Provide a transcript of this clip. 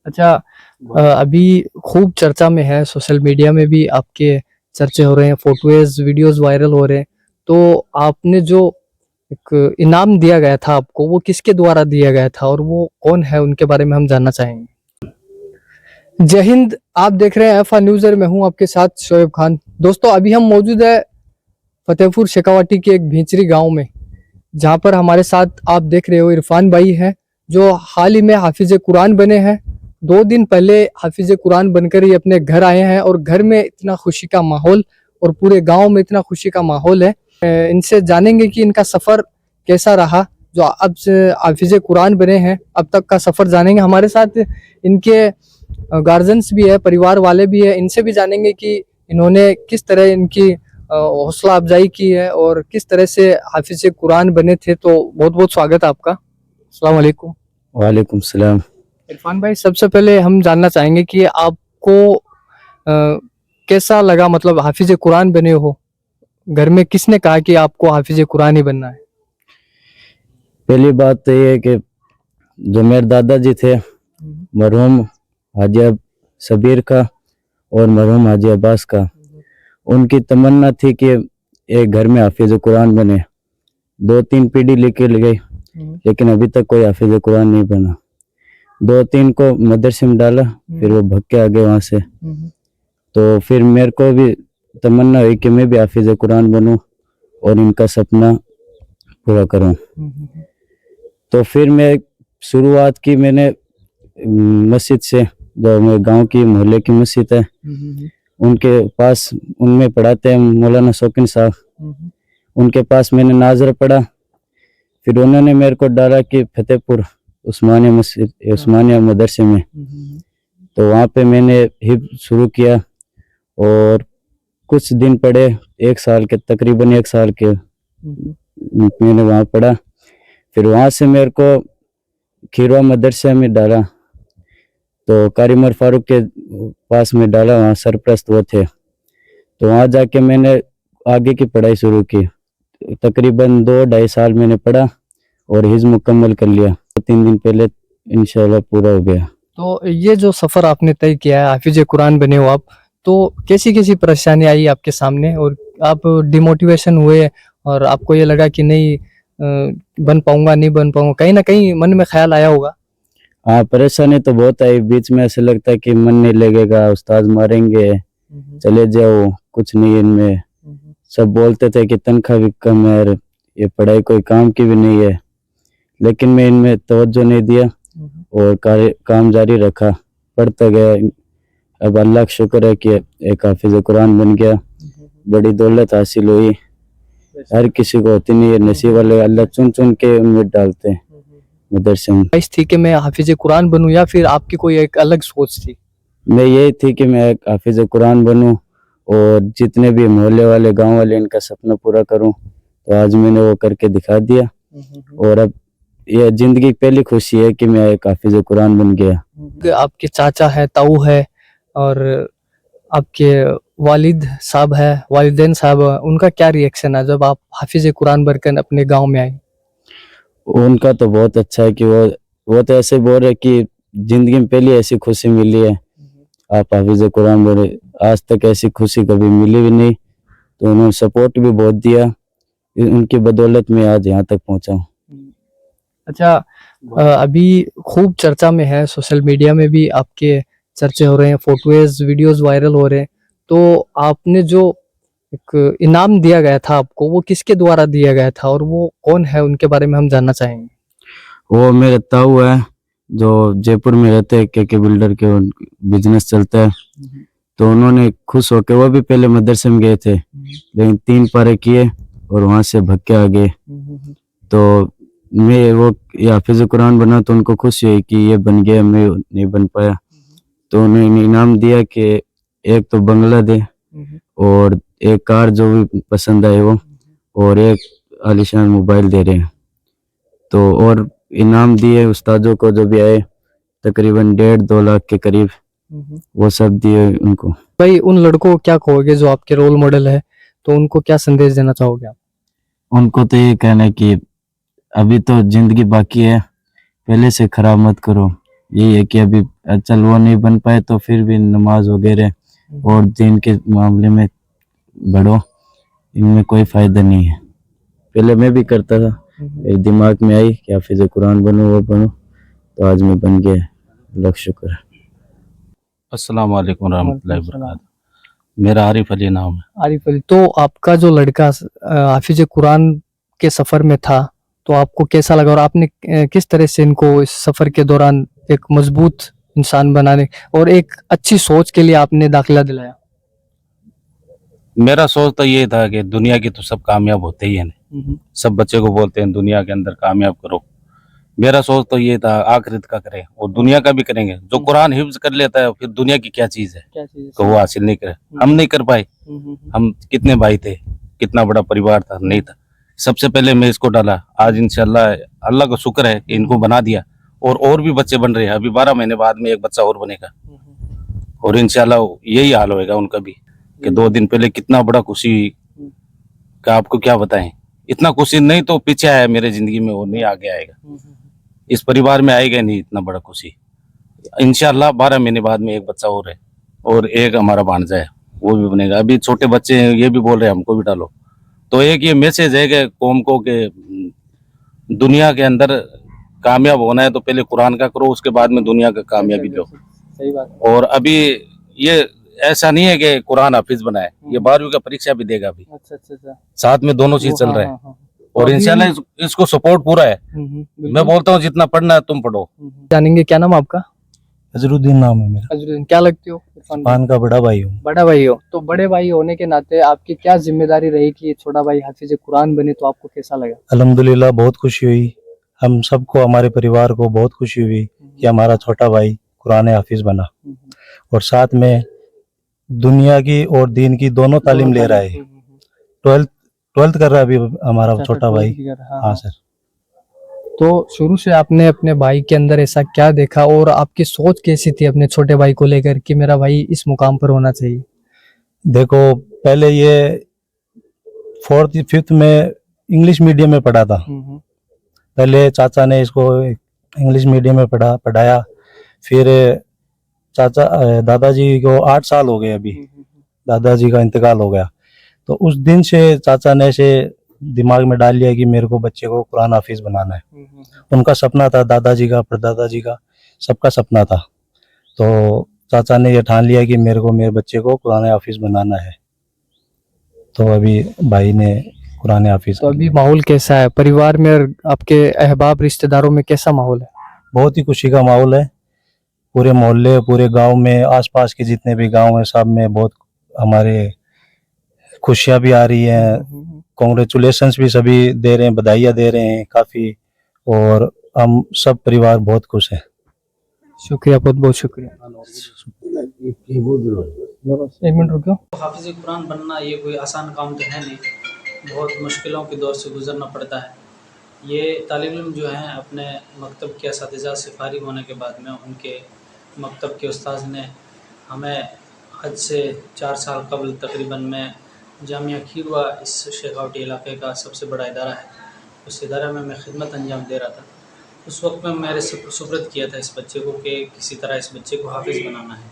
अच्छा। अभी खूब चर्चा में है, सोशल मीडिया में भी आपके चर्चे हो रहे हैं, फोटोज वीडियोस वायरल हो रहे हैं। तो आपने जो एक इनाम दिया गया था आपको, वो किसके द्वारा दिया गया था और वो कौन है, उनके बारे में हम जानना चाहेंगे। जय हिंद। आप देख रहे हैं एफा न्यूज़ और मैं हूं आपके साथ शोएब खान। दोस्तों, अभी हम मौजूद है फतेहपुर शेखावाटी के एक भींचरी गांव में, जहां पर हमारे साथ आप देख रहे हो इरफान भाई हैं, जो हाल ही में हाफिज कुरान बने हैं। 2 दिन पहले हाफिज कुरान बनकर ये अपने घर आए हैं और घर में इतना खुशी का माहौल और पूरे गांव में इतना खुशी का माहौल है। इनसे जानेंगे कि इनका सफ़र कैसा रहा, जो अब से हाफिज कुरान बने हैं अब तक का सफ़र जानेंगे। हमारे साथ इनके गार्जियंस भी है, परिवार वाले भी है, इनसे भी जानेंगे कि इन्होंने किस तरह इनकी हौसला अफजाई की है और किस तरह से हाफिज कुरान बने थे। तो बहुत बहुत स्वागत है आपका। अस्सलाम वालेकुम। वालेकुम सलाम। इरफान भाई, सबसे पहले हम जानना चाहेंगे कि आपको कैसा लगा, मतलब हाफिज कुरान बने हो। घर में किसने कहा कि आपको हाफिज कुरान ही बनना है। पहली बात तो ये है कि जो मेरे दादाजी थे, मरहूम हाजी सबीर का और मरहूम हाजी अब्बास का, उनकी तमन्ना थी कि एक घर में हाफिज कुरान बने। 2-3 पीढ़ी लेके गई, लेकिन अभी तक कोई हाफिज कुरान नहीं बना। 2-3 को मदरसे में डाला, फिर वो भग के आ गए वहाँ से। तो फिर मेरे को भी तमन्ना हुई कि मैं भी हाफिज कुरान बनूं और इनका सपना पूरा करूं। तो फिर मैं शुरुआत की मैंने मस्जिद से, जो मेरे गांव की मोहल्ले की मस्जिद है, उनके पास, उनमें पढ़ाते हैं मौलाना शौकीन साहब, उनके पास मैंने नाजर पढ़ा। फिर उन्होंने मेरे को डाला कि फतेहपुर उस्मानिया मस्जिद, उस्मानिया मदरसे में। तो वहाँ पे मैंने हिफ्ज़ शुरू किया और कुछ दिन पढ़े, 1 साल के, तकरीबन 1 साल के मैंने वहाँ पढ़ा। फिर वहाँ से मेरे को खीरवा मदरसे में डाला, तो कारी उमर फारूक के पास में डाला, वहाँ सरप्रस्त वो थे। तो वहाँ जाके मैंने आगे की पढ़ाई शुरू की। तकरीबन 2-2.5 साल मैंने पढ़ा और हिज़्म मुकम्मल कर लिया। 3 दिन पहले इंशाल्लाह पूरा हो गया। तो ये जो सफ़र आपने तय किया है, हाफिज कुरान बने हो आप, तो कैसी कैसी परेशानी आई आपके सामने और आप डिमोटिवेशन हुए और आपको ये लगा कि नहीं बन पाऊंगा, नहीं बन पाऊंगा, कहीं ना कहीं मन में ख्याल आया होगा। हाँ, परेशानी तो बहुत आई। बीच में ऐसे लगता है कि मन नहीं लगेगा, उस्ताद मारेंगे, चले जाओ, कुछ नहीं है इनमें। सब बोलते थे कि तनख्वाह भी कम है, ये पढ़ाई कोई काम की भी नहीं है। लेकिन मैं इनमें तवज्जो नहीं दिया और काम जारी रखा, पढ़ता गया। अब अल्लाह का शुक्र है कि एक हाफिज कुरान बन गया, बड़ी दौलत हासिल हुई। हर किसी को होती नहीं है, नसीब वाले अल्लाह चुन चुन के उम्मीद डालते हैं मदरसे में। ख्वाहिश थी कि मैं हाफिज कुरान बनूं या फिर आपकी कोई एक अलग सोच थी। मैं यही थी कि मैं एक हाफिज कुरान बनूं और जितने भी मोहल्ले वाले, गांव वाले, इनका सपना पूरा करूं। तो आज मैंने वो करके दिखा दिया और अब ये जिंदगी की पहली खुशी है कि मैं एक हाफिज कुरान बन गया। आपके चाचा है, ताऊ है और आपके वालिद साहब है, वालिदैन साहब है, उनका क्या रिएक्शन है जब आप हाफिज कुरान बनकर अपने गांव में आए। उनका तो बहुत अच्छा है कि वो तो ऐसे बोल रहे कि जिंदगी में पहली ऐसी खुशी मिली है, आप हाफिज कुरान बने। आज तक ऐसी खुशी कभी मिली भी नहीं। तो उन्होंने सपोर्ट भी बहुत दिया, उनकी बदौलत मैं आज यहाँ तक पहुँचा हूँ। अच्छा। अभी खूब चर्चा में है, सोशल मीडिया में भी आपके चर्चे हो रहे हैं, फोटोज वीडियोस वायरल हो रहे हैं। तो आपने जो एक इनाम दिया गया था आपको, वो किसके द्वारा दिया गया था और वो कौन है, उनके बारे में हम जानना चाहेंगे। वो मेरे ताऊ है, जो जयपुर में रहते हैं, के बिल्डर के बिजनेस चलता है। तो उन्होंने खुश होकर, वो भी पहले मदरसे में गए थे लेकिन 3 पारे किए और वहाँ से भग के आ गए। तो मैं वो हाफिज कुरान बना तो उनको खुशी हुई कि ये बन गया, मैं नहीं बन पाया। तो उन्होंने इनाम दिया कि एक तो बंगला दे और एक कार जो भी पसंद आए वो, और एक आलीशान मोबाइल दे रहे हैं। तो और इनाम दिए उस्तादों को जो भी आए, तकरीबन 1.5-2 लाख के करीब, वो सब दिए उनको। भाई, उन लड़कों को क्या कहोगे जो आपके रोल मॉडल है, तो उनको क्या संदेश देना चाहोगे आप। उनको तो ये कहना है कि अभी तो जिंदगी बाकी है, पहले से खराब मत करो, यही है कि अभी चल वो नहीं बन पाए तो फिर भी नमाज वगैरह और दीन के मामले में बढ़ो, इनमें कोई फायदा नहीं है। पहले मैं भी करता था, मेरे दिमाग में आई कि हाफिज कुरान बनूं वो बनूं, तो आज मैं बन गया, अल्लाह का शुक्र है। अस्सलाम वालेकुम रहमतुल्लाहि व बरकातहू। मेरा आरिफ अली नाम है। आरिफ अली, तो आपका जो लड़का हाफिज कुरान के सफर में था, तो आपको कैसा लगा और आपने किस तरह से इनको इस सफर के दौरान एक मजबूत इंसान बनाने और एक अच्छी सोच के लिए आपने दाखिला दिलाया? मेरा सोच तो ये था कि दुनिया की तो सब कामयाब होते ही है नहीं, सब बच्चे को बोलते हैं दुनिया के अंदर कामयाब करो। मेरा सोच तो ये था आखिरत का करें और दुनिया का भी करेंगे। जो कुरान हिफ्ज कर लेता है फिर दुनिया की क्या चीज है तो वो हासिल नहीं करे। हम नहीं कर पाए, हम कितने भाई थे, कितना बड़ा परिवार था, नहीं था। सबसे पहले मैं इसको डाला, आज इंशाल्लाह अल्लाह का शुक्र है कि इनको बना दिया और भी बच्चे बन रहे हैं। अभी 12 महीने बाद में एक बच्चा और बनेगा और इंशाल्लाह यही हाल होएगा उनका भी। कि 2 दिन पहले कितना बड़ा खुशी का आपको क्या बताएं, इतना खुशी नहीं तो पीछे आया मेरे जिंदगी में, वो नहीं आगे आएगा, इस परिवार में आएगा नहीं इतना बड़ा खुशी। इंशाल्लाह 12 महीने बाद में एक बच्चा और है और एक हमारा भांजा है वो भी बनेगा। अभी छोटे बच्चे हैं ये भी बोल रहे हैं हमको भी डालो। तो एक ये मैसेज है कि कौम को कि दुनिया के अंदर कामयाब होना है तो पहले कुरान का करो, उसके बाद में दुनिया का कामयाबी लो। सही बात। और अभी ये ऐसा नहीं है कि कुरान हाफिज बनाए, ये 12वीं का परीक्षा भी देगा अभी। अच्छा। साथ में दोनों चीज चल रहा है और इंशाल्लाह इसको सपोर्ट पूरा है। मैं बोलता हूँ जितना पढ़ना है तुम पढ़ो। जानेंगे, क्या नाम आपका? अजरुद्दीन नाम है मेरा। अजरुद्दीन, क्या लगते हो? इरफान का बड़ा भाई हूँ। बड़ा भाई हो, तो बड़े भाई होने के नाते आपकी क्या जिम्मेदारी रही कि छोटा भाई हाफिज कुरान बने, तो आपको कैसा लगा? अल्हम्दुलिल्लाह बहुत खुशी हुई, हम सबको, हमारे परिवार को बहुत खुशी हुई कि हमारा छोटा भाई कुरान हाफिज बना और साथ में दुनिया की और दीन की दोनों तालीम ले रहा है। 12th कर रहा है अभी हमारा छोटा भाई। हाँ सर। तो शुरू से आपने अपने भाई के अंदर ऐसा क्या देखा और आपकी सोच कैसी थी अपने छोटे भाई को लेकर कि मेरा भाई इस मुकाम पर होना चाहिए? देखो, पहले ये 4th 5th में इंग्लिश मीडियम में पढ़ा था। पहले चाचा ने इसको इंग्लिश मीडियम में पढ़ाया, फिर दादाजी को 8 साल हो गए अभी, दादाजी का इंतकाल हो गया। तो उस दिन से चाचा ने से दिमाग में डाल लिया कि मेरे को बच्चे को कुरान हाफिज बनाना है। उनका सपना था, दादाजी का, परदादाजी का, सबका सपना था। तो चाचा ने ये ठान लिया कि मेरे बच्चे को कुरान हाफिज बनाना है। तो अभी भाई ने कुरान हाफिज। तो अभी माहौल कैसा है परिवार में और आपके अहबाब रिश्तेदारों में, कैसा माहौल है? बहुत ही खुशी का माहौल है। पूरे मोहल्ले, पूरे गांव में, आसपास के जितने भी गांव हैं सब में बहुत हमारे खुशियां भी आ रही हैं। कॉन्ग्रेचुलेशंस भी सभी दे रहे हैं, बधाइयाँ दे रहे हैं काफ़ी, और हम सब परिवार बहुत खुश हैं। शुक्रिया, बहुत बहुत शुक्रिया। एक मिनट रुको। हाफिज़ कुरान बनना ये कोई आसान काम तो है नहीं, बहुत मुश्किलों के दौर से गुज़रना पड़ता है। ये तालिब इल्म जो हैं अपने मकतब के असातिज़ा से फ़ारिग होने के बाद में उनके मकतब के उस्ताद ने हमें हज से 4 साल कबल तकरीबन में जामिया खीरवा इस शेखावटी इलाके का सबसे बड़ा इदारा है, उस इदारे में मैं खिदमत अंजाम दे रहा था। उस वक्त में मेरे सुपुर्द किया था इस बच्चे को कि किसी तरह इस बच्चे को हाफिज़ बनाना है।